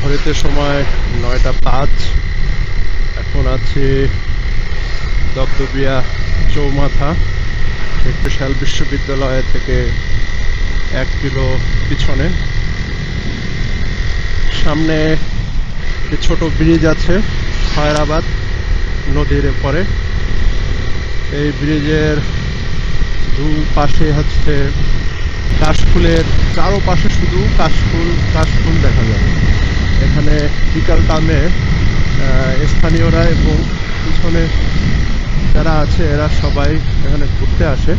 ঘড়িতে সময় 9টা 5। এখন আছি দগদগিয়া চৌমাথা স্পেশাল বিশ্ববিদ্যালয় থেকে 1 কিলো পিছনে। সামনে একটি ছোট ব্রিজ আছে খয়রাবাদ নদীর পরে। এই ব্রিজের দুপাশে হচ্ছে কাশফুলের, চারোপাশে শুধু কাশফুল দেখা যায়। এখানে বিকাল টাইমে স্থানীয়রা এবং পিছনে যারা আছে এরা সবাই এখানে ঘুরতে আসে।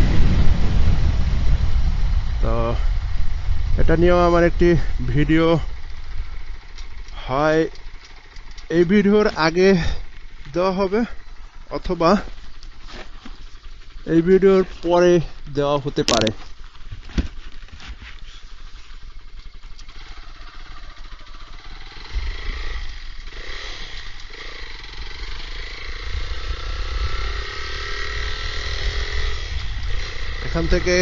তো এটা নিয়েও আমার একটি ভিডিও হয়, এই ভিডিওর আগে দেওয়া হবে অথবা এই ভিডিওর পরে দেওয়া হতে পারে। এখান থেকে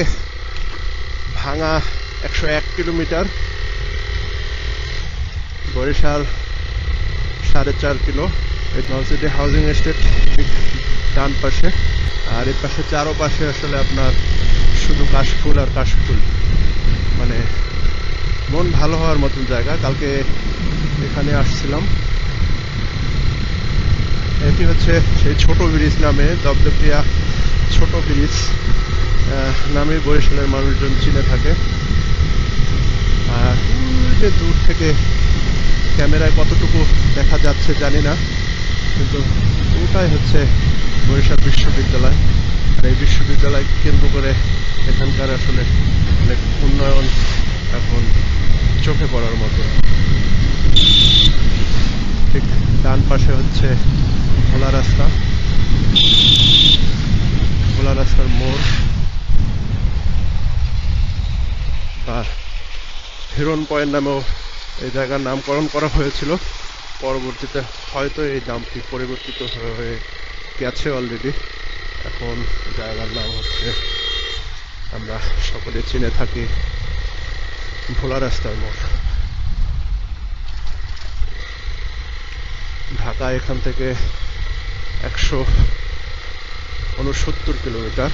ভাঙা 101 কিলোমিটার, বরিশাল 4.5 কিলো। এটা হচ্ছে হাউজিং এস্টেট ডান পাশে, আর এই পাশে চারোপাশে আসলে আপনার শুধু কাশফুল আর কাশফুল, মানে মন ভালো হওয়ার মতন জায়গা। কালকে এখানে আসছিলাম। এটি হচ্ছে সেই ছোট ব্রিজ নামে, দগদগিয়া ছোট ব্রিজ নামে বরিশালের মানুষজন চিনে থাকে। আর যে দূর থেকে ক্যামেরায় কতটুকু দেখা যাচ্ছে জানি না, কিন্তু ওটাই হচ্ছে বরিশাল বিশ্ববিদ্যালয়। আর এই বিশ্ববিদ্যালয় কেন্দ্র করে এখানকার আসলে অনেক উন্নয়ন এখন চোখে পড়ার মতো। ঠিক ডান পাশে হচ্ছে ভোলা রাস্তার মোড়, আর হিরন পয়েন্ট নামেও এই জায়গার নামকরণ করা হয়েছিল। পরবর্তীতে হয়তো এই নামটি পরিবর্তিত হয়ে গেছে অলরেডি। এখন জায়গার নাম হচ্ছে, আমরা সকলে চিনে থাকি, ভোলা রাস্তার মোড়। ঢাকা এখান থেকে 169 কিলোমিটার।